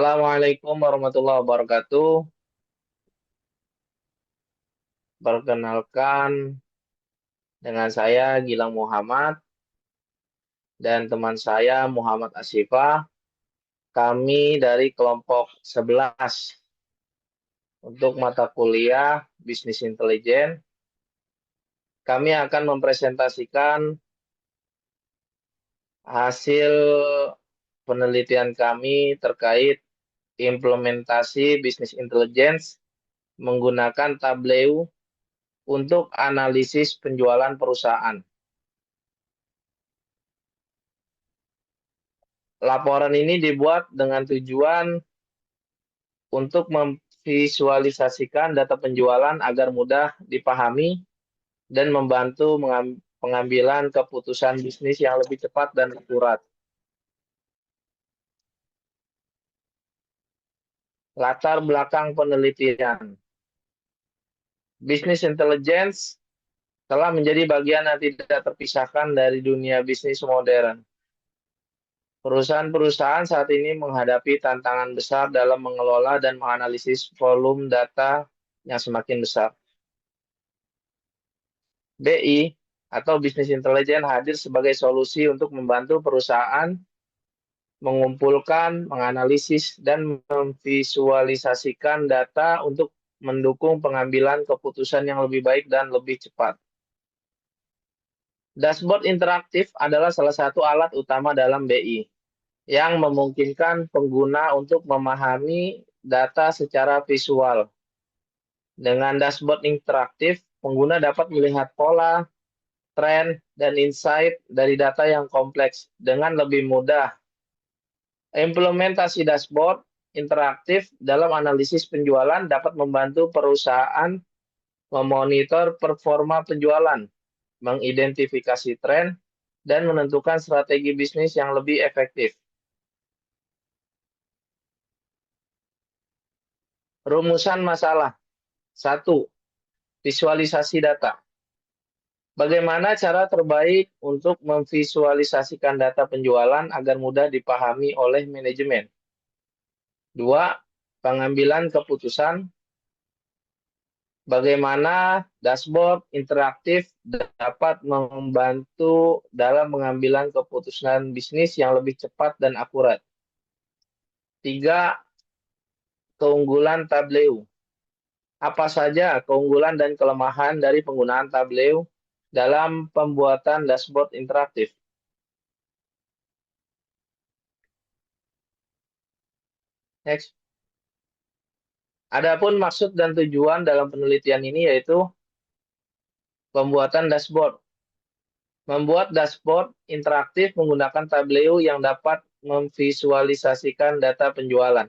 Assalamualaikum warahmatullahi wabarakatuh. Perkenalkan dengan saya Gilang Muhammad dan teman saya Muhammad Asifah. Kami dari kelompok 11 untuk mata kuliah Bisnis Intelijen. Kami akan mempresentasikan hasil penelitian kami terkait implementasi Bisnis Intelligence menggunakan Tableau untuk analisis penjualan perusahaan. Laporan ini dibuat dengan tujuan untuk memvisualisasikan data penjualan agar mudah dipahami dan membantu pengambilan keputusan bisnis yang lebih cepat dan akurat. Latar belakang penelitian. Business intelligence telah menjadi bagian yang tidak terpisahkan dari dunia bisnis modern. Perusahaan-perusahaan saat ini menghadapi tantangan besar dalam mengelola dan menganalisis volume data yang semakin besar. BI atau Business Intelligence hadir sebagai solusi untuk membantu perusahaan mengumpulkan, menganalisis, dan memvisualisasikan data untuk mendukung pengambilan keputusan yang lebih baik dan lebih cepat. Dashboard interaktif adalah salah satu alat utama dalam BI yang memungkinkan pengguna untuk memahami data secara visual. Dengan dashboard interaktif, pengguna dapat melihat pola, tren, dan insight dari data yang kompleks dengan lebih mudah. Implementasi dashboard interaktif dalam analisis penjualan dapat membantu perusahaan memonitor performa penjualan, mengidentifikasi tren, dan menentukan strategi bisnis yang lebih efektif. Rumusan masalah. 1. Visualisasi data. Bagaimana cara terbaik untuk memvisualisasikan data penjualan agar mudah dipahami oleh manajemen? 2. Pengambilan keputusan. Bagaimana dashboard interaktif dapat membantu dalam pengambilan keputusan bisnis yang lebih cepat dan akurat? 3. Keunggulan Tableau. Apa saja keunggulan dan kelemahan dari penggunaan Tableau dalam pembuatan dashboard interaktif? Next. Adapun maksud dan tujuan dalam penelitian ini yaitu pembuatan dashboard. Membuat dashboard interaktif menggunakan Tableau yang dapat memvisualisasikan data penjualan.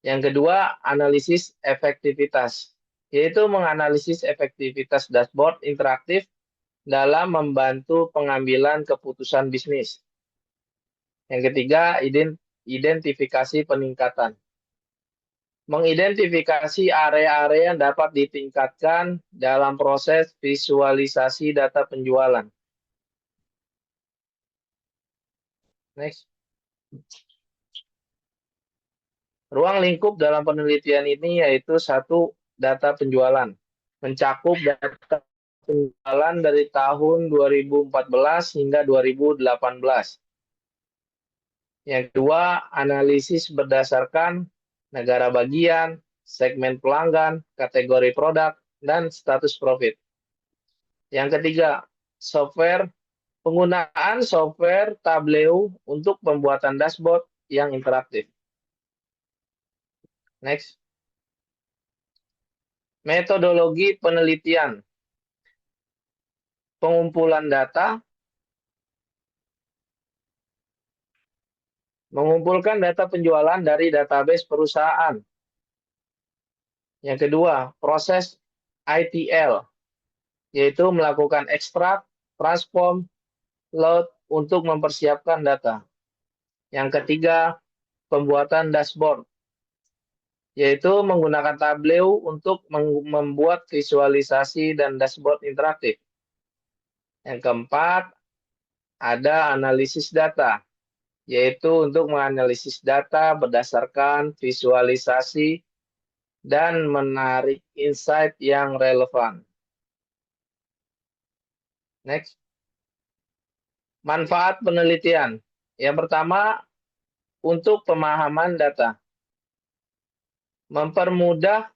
Yang kedua, analisis efektivitas, yaitu menganalisis efektivitas dashboard interaktif dalam membantu pengambilan keputusan bisnis. Yang ketiga, identifikasi peningkatan. Mengidentifikasi area-area yang dapat ditingkatkan dalam proses visualisasi data penjualan. Next. Ruang lingkup dalam penelitian ini yaitu 1. Data penjualan. Mencakup data penjualan dari tahun 2014 hingga 2018. Yang kedua, analisis berdasarkan negara bagian, segmen pelanggan, kategori produk, dan status profit. Yang ketiga, penggunaan software Tableau untuk pembuatan dashboard yang interaktif. Next. Metodologi penelitian. Pengumpulan data. Mengumpulkan data penjualan dari database perusahaan. Yang kedua, proses ITL, yaitu melakukan ekstrak, transform, load untuk mempersiapkan data. Yang ketiga, pembuatan dashboard, yaitu menggunakan Tableau untuk membuat visualisasi dan dashboard interaktif. Yang keempat, ada analisis data, yaitu untuk menganalisis data berdasarkan visualisasi dan menarik insight yang relevan. Next. Manfaat penelitian. Yang pertama, untuk pemahaman data. Mempermudah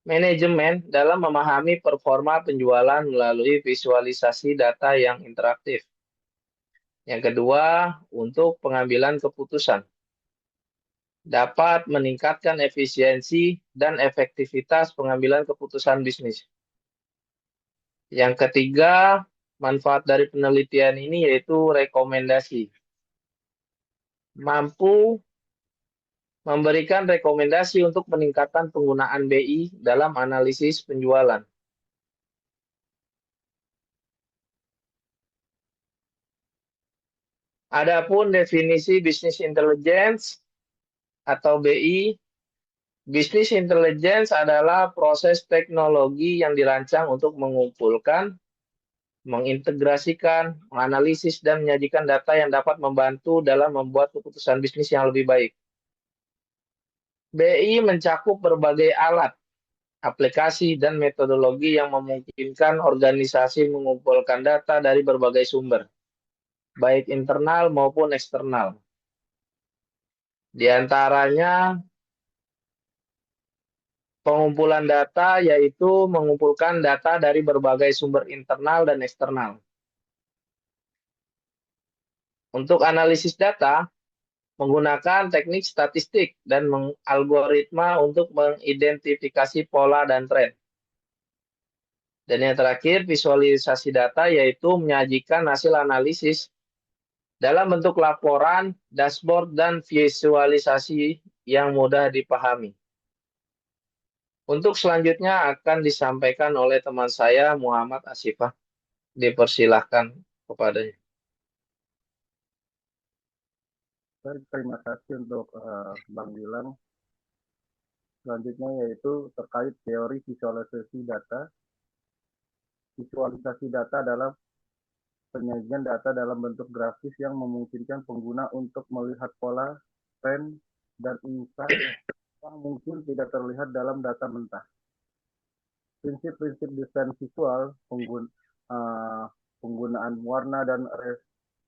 manajemen dalam memahami performa penjualan melalui visualisasi data yang interaktif. Yang kedua, untuk pengambilan keputusan. Dapat meningkatkan efisiensi dan efektivitas pengambilan keputusan bisnis. Yang ketiga, manfaat dari penelitian ini yaitu rekomendasi. Mampu memberikan rekomendasi untuk meningkatkan penggunaan BI dalam analisis penjualan. Adapun definisi bisnis intelligence atau BI, bisnis intelligence adalah proses teknologi yang dirancang untuk mengumpulkan, mengintegrasikan, menganalisis, dan menyajikan data yang dapat membantu dalam membuat keputusan bisnis yang lebih baik. BI mencakup berbagai alat, aplikasi, dan metodologi yang memungkinkan organisasi mengumpulkan data dari berbagai sumber, baik internal maupun eksternal. Di antaranya, pengumpulan data yaitu mengumpulkan data dari berbagai sumber internal dan eksternal. Untuk analisis data, menggunakan teknik statistik dan algoritma untuk mengidentifikasi pola dan tren. Dan yang terakhir, visualisasi data yaitu menyajikan hasil analisis dalam bentuk laporan, dashboard, dan visualisasi yang mudah dipahami. Untuk selanjutnya akan disampaikan oleh teman saya, Muhammad Asifah. Dipersilahkan kepadanya. Terima kasih untuk Bang Gilang. Selanjutnya yaitu terkait teori visualisasi data. Visualisasi data adalah penyajian data dalam bentuk grafis yang memungkinkan pengguna untuk melihat pola, tren, dan insight yang mungkin tidak terlihat dalam data mentah. Prinsip-prinsip desain visual, penggunaan warna dan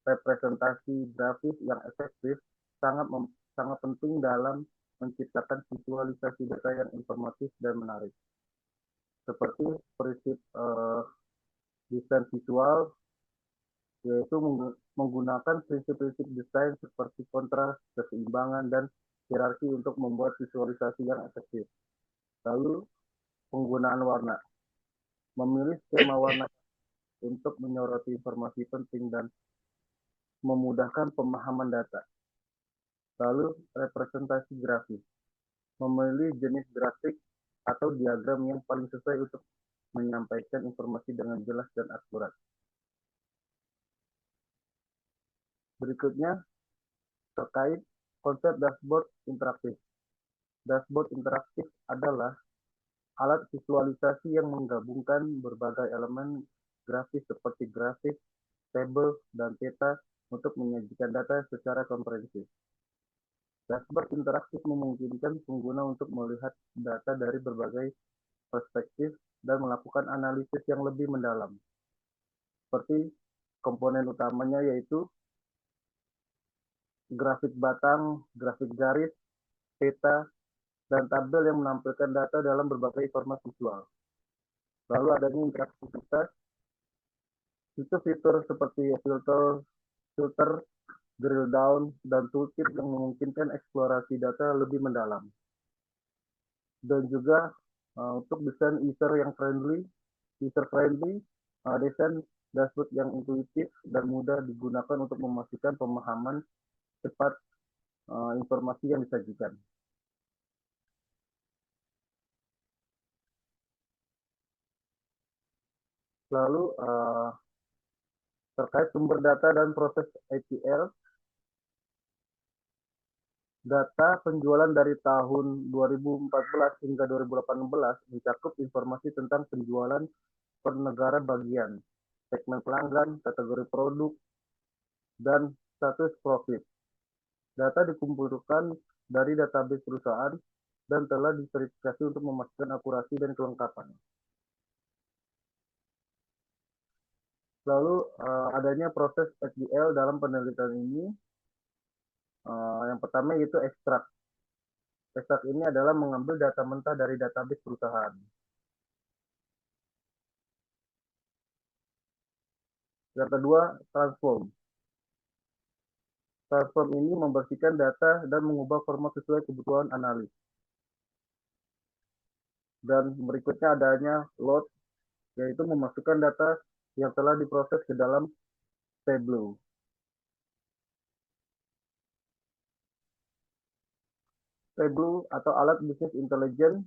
representasi grafis yang efektif sangat penting dalam menciptakan visualisasi data yang informatif dan menarik. Seperti prinsip desain visual, yaitu menggunakan prinsip-prinsip desain seperti kontras, keseimbangan, dan hierarki untuk membuat visualisasi yang efektif. Lalu, penggunaan warna. Memilih skema warna untuk menyoroti informasi penting dan memudahkan pemahaman data. Lalu, representasi grafis. Memilih jenis grafik atau diagram yang paling sesuai untuk menyampaikan informasi dengan jelas dan akurat. Berikutnya, terkait konsep dashboard interaktif. Dashboard interaktif adalah alat visualisasi yang menggabungkan berbagai elemen grafis seperti grafik, tabel, dan peta untuk menyajikan data secara komprehensif. Dashboard interaktif memungkinkan pengguna untuk melihat data dari berbagai perspektif dan melakukan analisis yang lebih mendalam. Seperti komponen utamanya yaitu grafik batang, grafik garis, peta, dan tabel yang menampilkan data dalam berbagai format visual. Lalu adanya interaktivitas, fitur seperti filter, drill down, dan tooltip yang memungkinkan eksplorasi data lebih mendalam. Dan juga untuk desain user-friendly, desain dashboard yang intuitif dan mudah digunakan untuk memastikan pemahaman cepat informasi yang disajikan. Lalu terkait sumber data dan proses ETL, data penjualan dari tahun 2014 hingga 2018 mencakup informasi tentang penjualan per negara bagian, segmen pelanggan, kategori produk, dan status profit. Data dikumpulkan dari database perusahaan dan telah diverifikasi untuk memastikan akurasi dan kelengkapan. Lalu adanya proses SDL dalam penelitian ini. Yang pertama yaitu ekstrak. Ekstrak ini adalah mengambil data mentah dari database perusahaan. Yang kedua, transform. Transform ini membersihkan data dan mengubah format sesuai kebutuhan analis. Dan berikutnya adanya load, yaitu memasukkan data yang telah diproses ke dalam Tableau. Tableau atau alat bisnis intelligence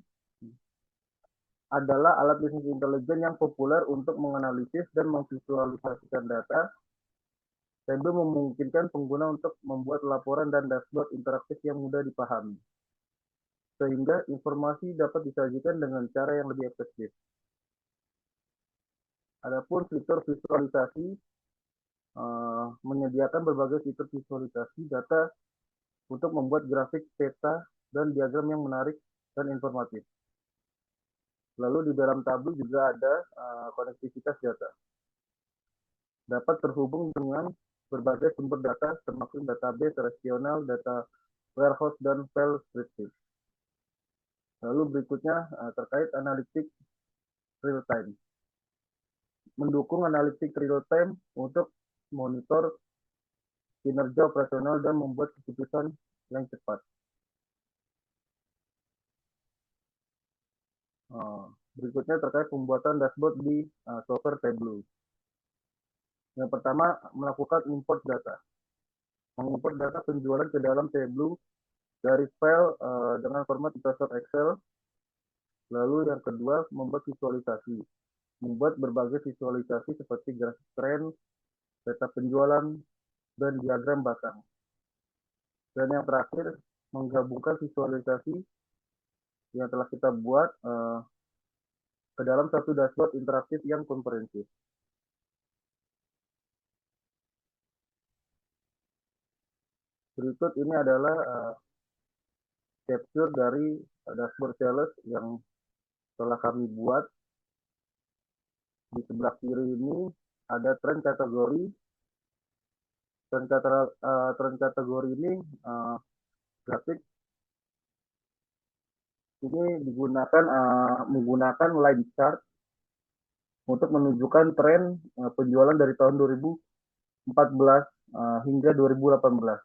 adalah alat bisnis intelligence yang populer untuk menganalisis dan memvisualisasikan data. Tableau memungkinkan pengguna untuk membuat laporan dan dashboard interaktif yang mudah dipahami, sehingga informasi dapat disajikan dengan cara yang lebih efektif. Adapun fitur visualisasi menyediakan berbagai fitur visualisasi data untuk membuat grafik, peta, dan diagram yang menarik dan informatif. Lalu di dalam Tableau juga ada konektivitas data. Dapat terhubung dengan berbagai sumber data termasuk database relasional, data warehouse, dan file scripting. Lalu berikutnya terkait analitik real time. Mendukung analitik real time untuk monitor kinerja operasional dan membuat keputusan yang cepat. Berikutnya terkait pembuatan dashboard di software Tableau. Yang pertama, melakukan import data. Mengimport data penjualan ke dalam Tableau dari file dengan format Microsoft Excel. Lalu yang kedua, membuat visualisasi. Membuat berbagai visualisasi seperti grafik tren, data penjualan, dan diagram batang. Dan yang terakhir, menggabungkan visualisasi yang telah kita buat ke dalam satu dashboard interaktif yang komprehensif. Berikut ini adalah capture dari dashboard sales yang telah kami buat. Di sebelah kiri ini ada tren kategori. Tren kategori ini grafik ini digunakan menggunakan line chart untuk menunjukkan tren penjualan dari tahun 2014 hingga 2018.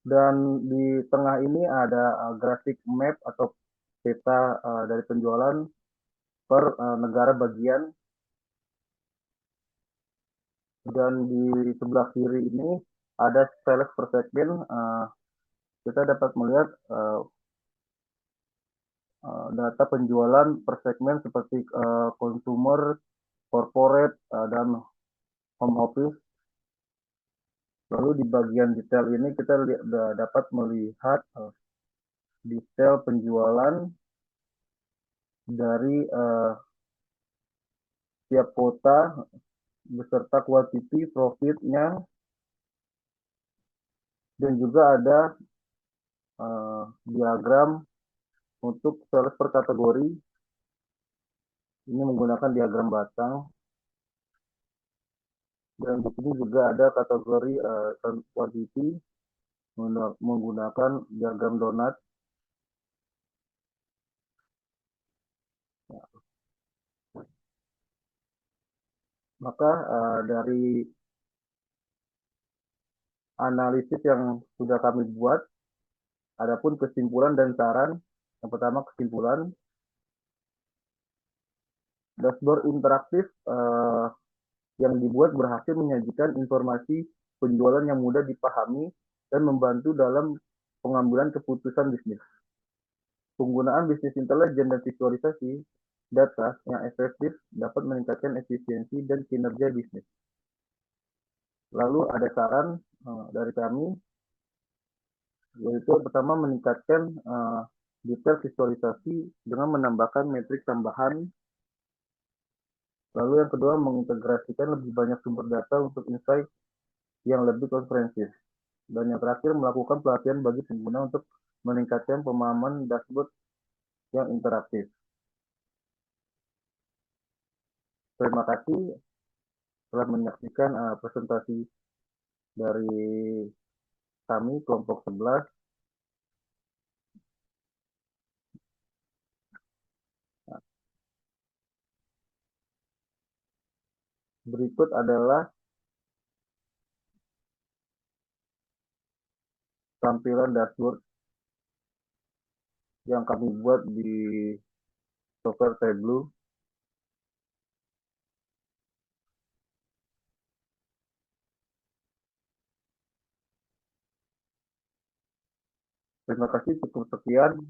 Dan di tengah ini ada grafik map atau peta dari penjualan per negara bagian. Dan di sebelah kiri ini ada sales per segmen. Kita dapat melihat data penjualan per segmen seperti consumer, corporate, dan home office. Lalu di bagian detail ini kita dapat melihat detail penjualan dari tiap kota beserta quantity, profitnya, dan juga ada diagram untuk sales per kategori. Ini menggunakan diagram batang. Dan di sini juga ada kategori quantity menggunakan diagram donat. Maka dari analisis yang sudah kami buat, adapun kesimpulan dan saran. Yang pertama kesimpulan, dashboard interaktif yang dibuat berhasil menyajikan informasi penjualan yang mudah dipahami dan membantu dalam pengambilan keputusan bisnis. Penggunaan bisnis intelijen dan visualisasi data yang efektif dapat meningkatkan efisiensi dan kinerja bisnis. Lalu ada saran dari kami, yaitu pertama meningkatkan detail visualisasi dengan menambahkan metrik tambahan Lalu yang kedua, mengintegrasikan lebih banyak sumber data untuk insight yang lebih komprehensif. Dan yang terakhir, melakukan pelatihan bagi pengguna untuk meningkatkan pemahaman dashboard yang interaktif. Terima kasih telah menyaksikan presentasi dari kami kelompok 11. Berikut adalah tampilan dashboard yang kami buat di software Tableau. Terima kasih, cukup sekian.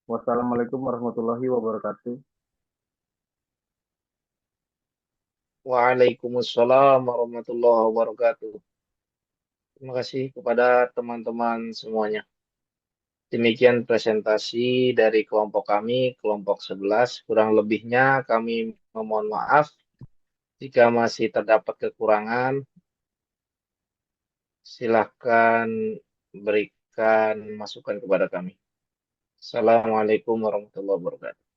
Wassalamualaikum warahmatullahi wabarakatuh. Waalaikumsalam warahmatullahi wabarakatuh. Terima kasih kepada teman-teman semuanya. Demikian presentasi dari kelompok kami, kelompok 11. Kurang lebihnya kami memohon maaf jika masih terdapat kekurangan. Silakan berikan masukan kepada kami. Assalamualaikum warahmatullahi wabarakatuh.